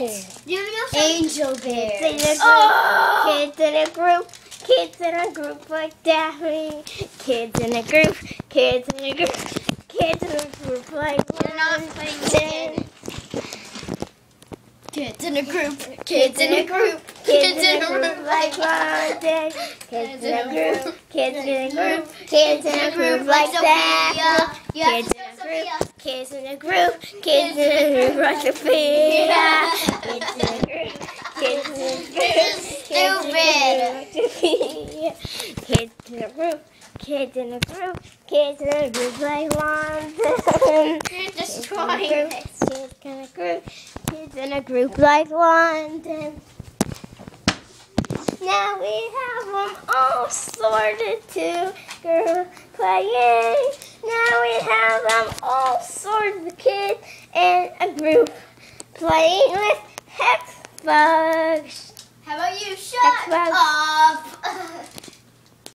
Angel Bears. Kids in a group. Kids in a group like Daphne. Kids in a group. Kids in a group. Kids in a group like You're not playing again. Kids in a group. Kids in a group. Kids in a group like London. Kids in a group. Kids in a group. Kids in a group like Daphne. Kids in a group. Kids in a group. Kids in a group like Sophia. Kids in a group. Kids in a group. Stupid. Kids in a group. Kids in a group. Kids in a group like London. You're destroying this. Kids in a group. Kids in a group like London. Now we have them all sorted together playing. Now we have them all sorted kids in a group playing with hex bugs. How about you shut Hex bugs. up?